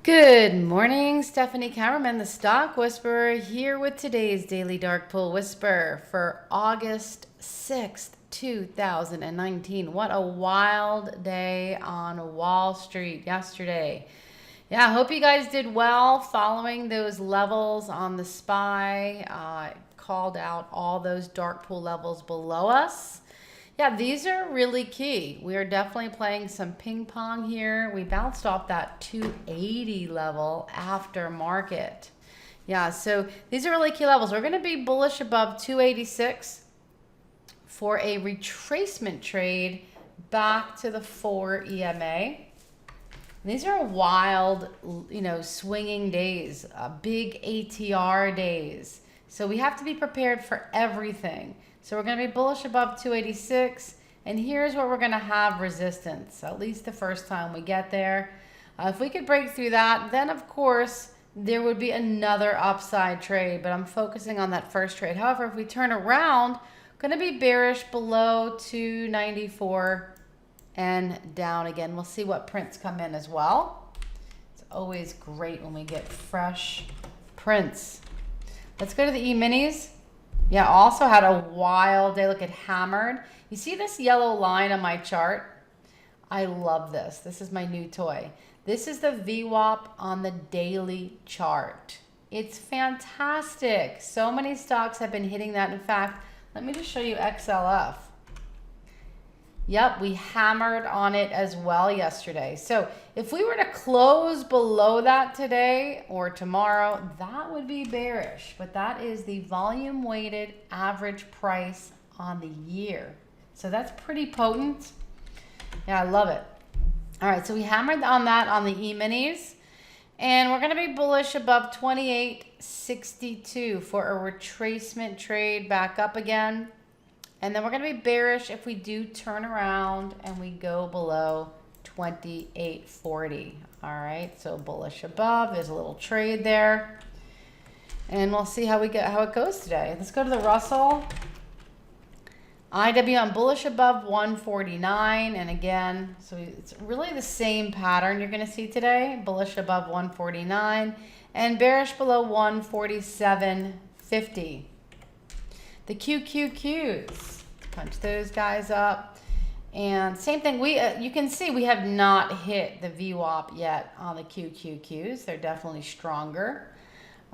Good morning, Stephanie Cameraman, the Stock Whisperer, here with today's Daily Dark Pool Whisper for August 6th, 2019. What a wild day on Wall Street yesterday. Yeah, I hope you guys did well following those levels on the SPY. Called out all those dark pool levels below us. Yeah, these are really key. We are definitely playing some ping pong here. We bounced off that 280 level after market. Yeah, so these are really key levels. We're going to be bullish above 286 for a retracement trade back to the 4 EMA. These are wild, swinging days, big ATR days. So we have to be prepared for everything. So we're going to be bullish above 286. And here's where we're going to have resistance, at least the first time we get there. If we could break through that, then of course there would be another upside trade. But I'm focusing on that first trade. However, if we turn around, going to be bearish below 294 and down again. We'll see what prints come in as well. It's always great when we get fresh prints. Let's go to the E-minis. Yeah, also had a wild day. Look at hammered. You see this yellow line on my chart? I love this. This is my new toy. This is the VWAP on the daily chart. It's fantastic. So many stocks have been hitting that. In fact, let me just show you XLF. Yep, we hammered on it as well yesterday. So if we were to close below that today or tomorrow, that would be bearish. But that is the volume weighted average price on the year. So that's pretty potent. Yeah, I love it. All right, so we hammered on that on the E-minis. And we're going to be bullish above 28.62 for a retracement trade back up again. And then we're going to be bearish if we do turn around and we go below 28.40. All right, so bullish above. There's a little trade there. And we'll see how it goes today. Let's go to the Russell. IW on bullish above 149. And again, so it's really the same pattern you're going to see today. Bullish above 149 and bearish below 147.50. The QQQs, punch those guys up. And same thing, you can see we have not hit the VWAP yet on the QQQs. They're definitely stronger.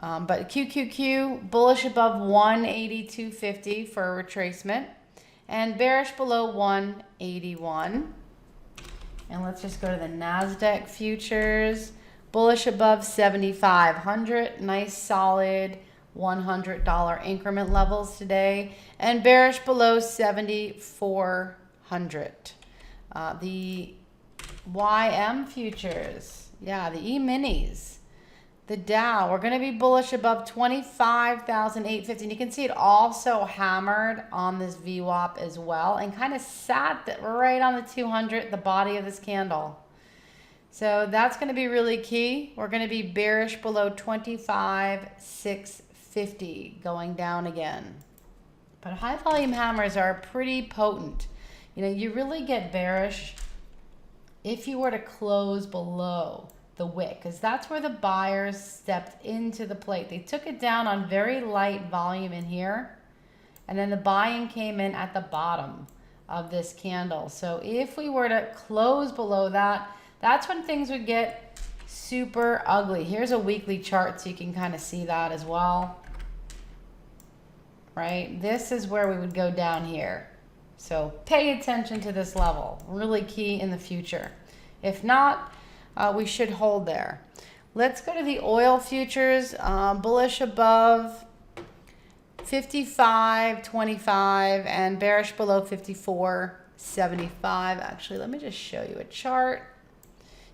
But QQQ, bullish above 182.50 for a retracement. And bearish below 181. And let's just go to the NASDAQ futures. Bullish above 7,500. Nice solid $100 increment levels today, and bearish below 7,400. The YM futures, yeah, the E-minis, the Dow, we're going to be bullish above 25,850. And you can see it also hammered on this VWAP as well, and kind of sat right on the 200, the body of this candle. So that's going to be really key. We're going to be bearish below 25,650. Going down again. But high volume hammers are pretty potent. You really get bearish if you were to close below the wick, because that's where the buyers stepped into the plate. They took it down on very light volume in here, and then the buying came in at the bottom of this candle. So if we were to close below that, that's when things would get super ugly. Here's a weekly chart so you can kind of see that as well. Right? This is where we would go down here. So pay attention to this level. Really key in the future. If not, we should hold there. Let's go to the oil futures. Bullish above 55.25 and bearish below 54.75. Actually, let me just show you a chart.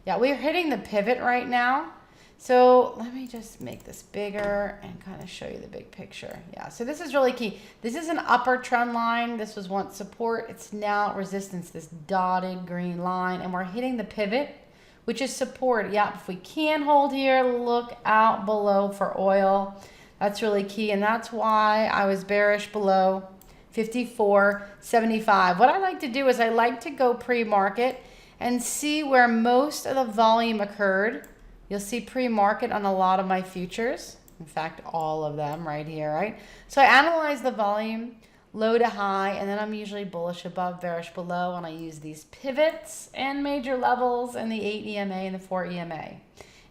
Yeah, we're hitting the pivot right now. So let me just make this bigger and kind of show you the big picture. Yeah, so this is really key. This is an upper trend line. This was once support. It's now resistance, this dotted green line. And we're hitting the pivot, which is support. Yeah, if we can hold here, look out below for oil. That's really key. And that's why I was bearish below 54.75. What I like to do is I like to go pre-market and see where most of the volume occurred You'll see pre-market on a lot of my futures. In fact, all of them right here, right? So I analyze the volume, low to high, and then I'm usually bullish above, bearish below, and I use these pivots and major levels and the 8 EMA and the 4 EMA.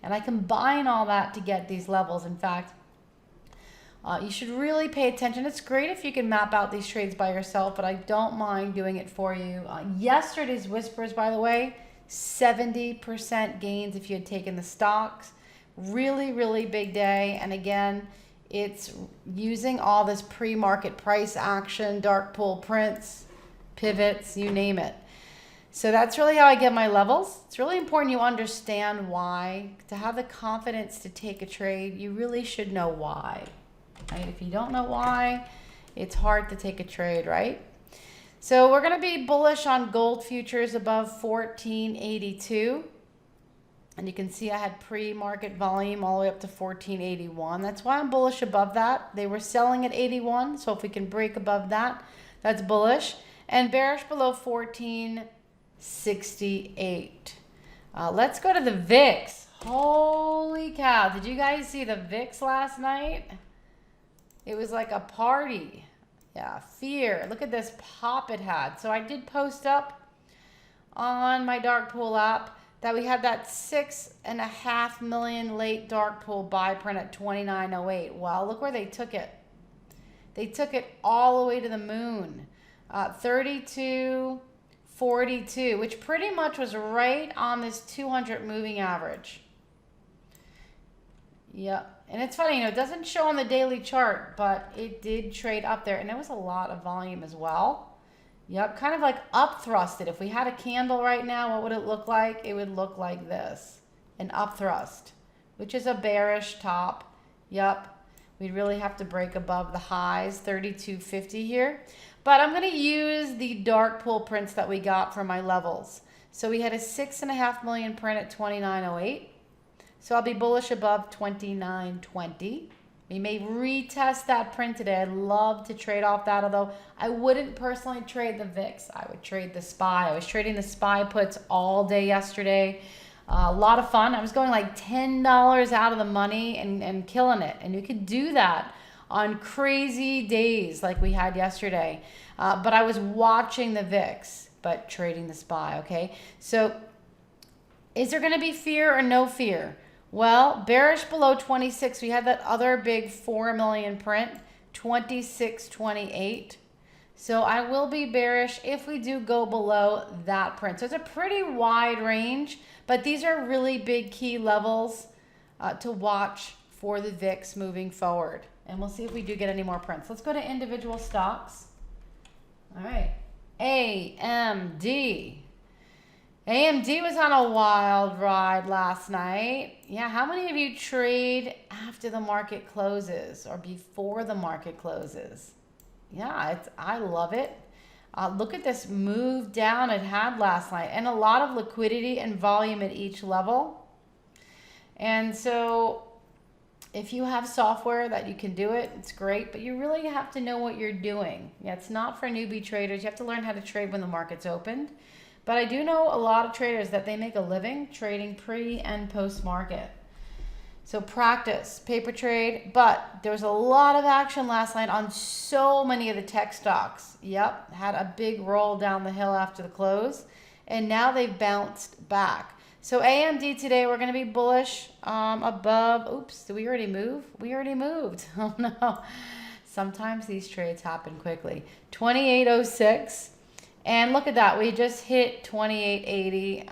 And I combine all that to get these levels. In fact, you should really pay attention. It's great if you can map out these trades by yourself, but I don't mind doing it for you. Yesterday's whispers, by the way, 70% gains if you had taken the stocks. Really, really big day. And again, it's using all this pre-market price action, dark pool prints, pivots, you name it. So that's really how I get my levels. It's really important you understand why. To have the confidence to take a trade, you really should know why. Right? If you don't know why, it's hard to take a trade, right? So we're going to be bullish on gold futures above 1482. And you can see I had pre-market volume all the way up to 1481. That's why I'm bullish above that. They were selling at 81, so if we can break above that, that's bullish. And bearish below 1468. Let's go to the VIX. Holy cow. Did you guys see the VIX last night? It was like a party. Yeah, fear. Look at this pop it had. So I did post up on my dark pool app that we had that 6.5 million late dark pool buy print at 29.08. Well, look where they took it. They took it all the way to the moon. 32.42, which pretty much was right on this 200 moving average. Yep. And it's funny, it doesn't show on the daily chart, but it did trade up there. And there was a lot of volume as well. Yep, kind of like up thrusted. If we had a candle right now, what would it look like? It would look like this, an up thrust, which is a bearish top. Yep, we'd really have to break above the highs, 32.50 here. But I'm going to use the dark pool prints that we got for my levels. So we had a 6.5 million print at 29.08. So I'll be bullish above 29.20. We may retest that print today. I'd love to trade off that, although I wouldn't personally trade the VIX. I would trade the SPY. I was trading the SPY puts all day yesterday. A lot of fun. I was going like $10 out of the money and killing it. And you could do that on crazy days like we had yesterday. But I was watching the VIX, but trading the SPY, okay? So is there going to be fear or no fear? Well, bearish below 26. We had that other big 4 million print, 26.28. So I will be bearish if we do go below that print. So it's a pretty wide range, but these are really big key levels to watch for the VIX moving forward. And we'll see if we do get any more prints. Let's go to individual stocks. All right. AMD. AMD was on a wild ride last night. Yeah, how many of you trade after the market closes or before the market closes? Yeah, I love it. Look at this move down it had last night, and a lot of liquidity and volume at each level. And so if you have software that you can do it, it's great, but you really have to know what you're doing. Yeah, it's not for newbie traders. You have to learn how to trade when the market's opened. But I do know a lot of traders that they make a living trading pre and post market. So practice, paper trade, but there was a lot of action last night on so many of the tech stocks. Yep, had a big roll down the hill after the close, and now they've bounced back. So AMD today, we're going to be bullish above, oops, did we already move? We already moved. Oh no. Sometimes these trades happen quickly. 28.06. And look at that. We just hit 28.80.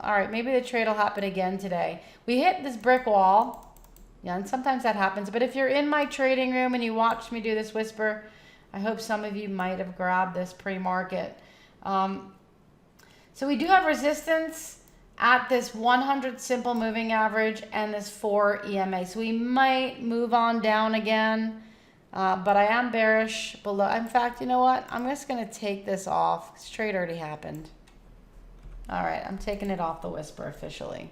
All right, maybe the trade will happen again today. We hit this brick wall. Yeah, and sometimes that happens. But if you're in my trading room and you watched me do this whisper, I hope some of you might have grabbed this pre-market. So we do have resistance at this 100 simple moving average and this 4 EMA. So we might move on down again. But I am bearish below. In fact, you know what? I'm just going to take this off. This trade already happened. All right, I'm taking it off the whisper officially.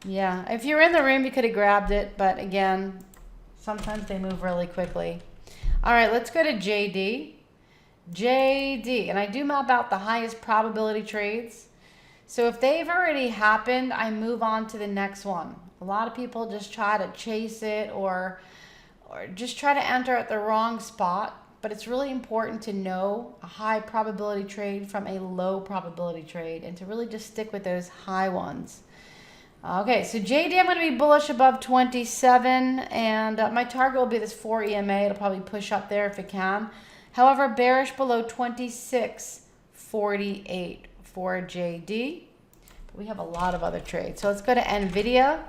Yeah, if you were in the room, you could have grabbed it. But again, sometimes they move really quickly. All right, let's go to JD. JD, and I do map out the highest probability trades. So if they've already happened, I move on to the next one. A lot of people just try to chase it or just try to enter at the wrong spot. But it's really important to know a high probability trade from a low probability trade and to really just stick with those high ones. Okay, so JD, I'm going to be bullish above 27, and my target will be this 4 EMA. It'll probably push up there if it can. However, bearish below 26.48 for JD. But we have a lot of other trades. So let's go to NVIDIA.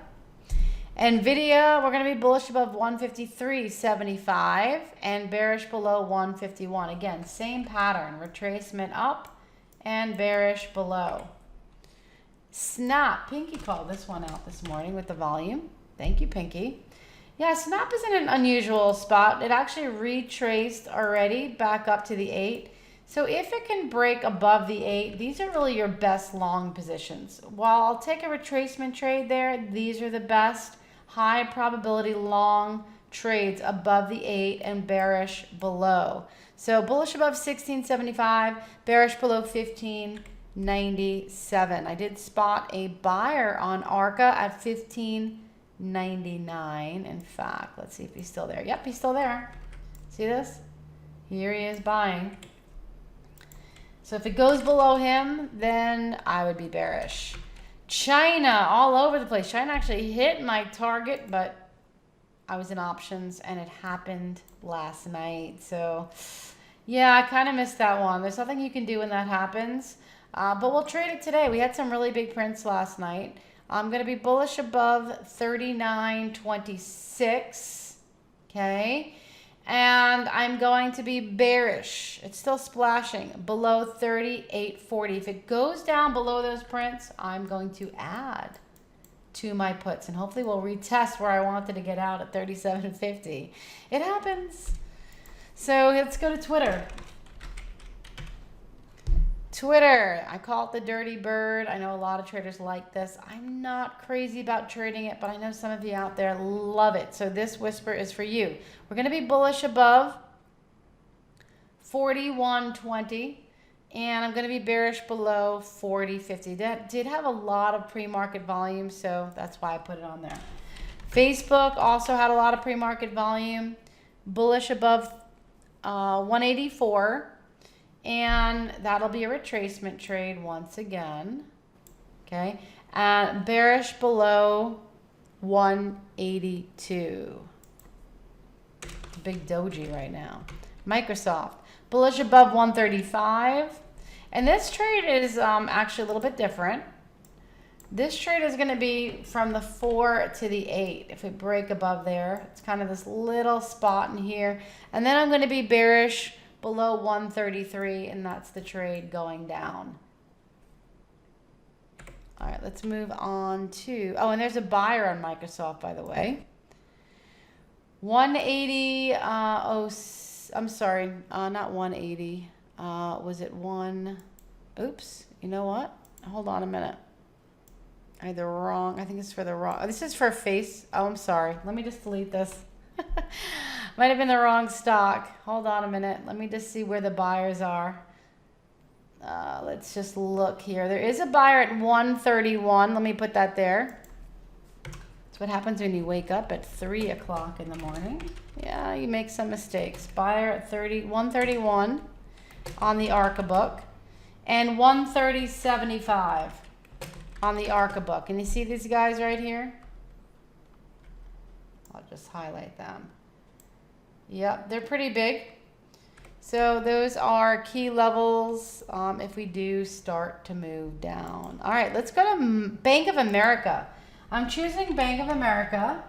NVIDIA, we're going to be bullish above 153.75 and bearish below 151. Again, same pattern, retracement up and bearish below. Snap, Pinky called this one out this morning with the volume. Thank you, Pinky. Yeah, Snap is in an unusual spot. It actually retraced already back up to the 8. So if it can break above the 8, these are really your best long positions. While I'll take a retracement trade there, these are the best high probability long trades above the 8 and bearish below. So bullish above 16.75, bearish below 15.97. I did spot a buyer on ARCA at 15.99. In fact, let's see if he's still there. Yep, he's still there. See this? Here he is buying. So if it goes below him, then I would be bearish. China, all over the place. China actually hit my target, but I was in options and it happened last night. So yeah, I kind of missed that one. There's nothing you can do when that happens. But we'll trade it today. We had some really big prints last night. I'm going to be bullish above 39.26. Okay. And I'm going to be bearish. It's still splashing below 38.40. If it goes down below those prints, I'm going to add to my puts. And hopefully we'll retest where I wanted to get out at 37.50. It happens. So let's go to Twitter. Twitter, I call it the dirty bird. I know a lot of traders like this. I'm not crazy about trading it, but I know some of you out there love it. So this whisper is for you. We're going to be bullish above 41.20, and I'm going to be bearish below 40.50. That did have a lot of pre-market volume, so that's why I put it on there. Facebook also had a lot of pre-market volume, bullish above 184. And that'll be a retracement trade once again. Okay. And bearish below 182. Big doji right now. Microsoft. Bullish above 135. And this trade is actually a little bit different. This trade is going to be from the 4 to the 8. If we break above there, it's kind of this little spot in here. And then I'm going to be bearish below 133, and that's the trade going down. All right, let's move on to, oh, and there's a buyer on Microsoft, by the way. 180, I'm sorry, not 180. Was it one? Oops, you know what? Hold on a minute. I had the wrong, I think it's for the wrong, oh, this is for face. Oh, I'm sorry. Let me just delete this. Might have been the wrong stock. Hold on a minute. Let me just see where the buyers are. Let's just look here. There is a buyer at 131. Let me put that there. That's what happens when you wake up at 3 o'clock in the morning. Yeah, you make some mistakes. Buyer at 131 on the ARCA book. And 130.75 on the ARCA book. And you see these guys right here? I'll just highlight them. Yep, they're pretty big. So those are key levels if we do start to move down. All right, let's go to Bank of America. I'm choosing Bank of America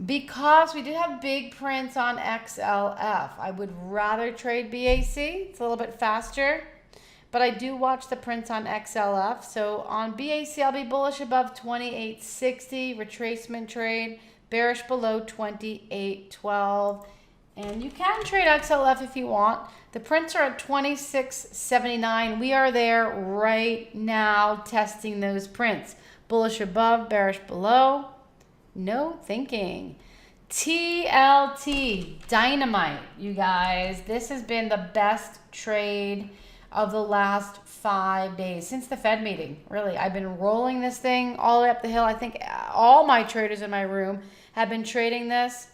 because we do have big prints on XLF. I would rather trade BAC. It's a little bit faster, but I do watch the prints on XLF. So on BAC, I'll be bullish above 28.60, retracement trade. Bearish below 28.12. And you can trade XLF if you want. The prints are at 26.79. We are there right now testing those prints. Bullish above, bearish below. No thinking. TLT, dynamite, you guys. This has been the best trade of the last 5 days since the Fed meeting. Really, I've been rolling this thing all the way up the hill. I think all my traders in my room have been trading this.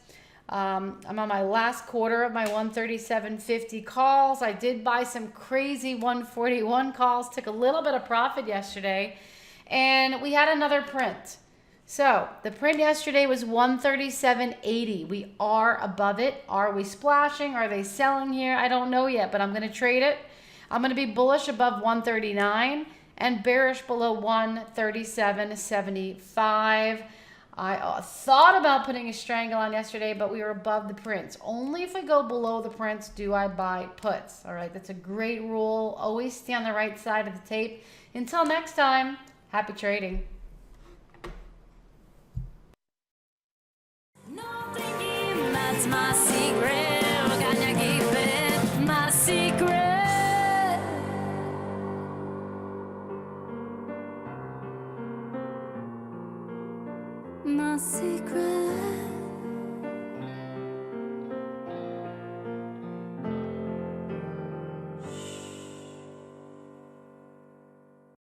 I'm on my last quarter of my 137.50 calls. I did buy some crazy 141 calls, took a little bit of profit yesterday, and we had another print. So the print yesterday was 137.80. We are above it. Are we splashing? Are they selling here? I don't know yet, but I'm going to trade it. I'm going to be bullish above 139 and bearish below 137.75. I thought about putting a strangle on yesterday, but we were above the prints. Only if I go below the prints do I buy puts. All right, that's a great rule. Always stay on the right side of the tape. Until next time, happy trading. That's my secret. Can you keep it? My secret. My secret.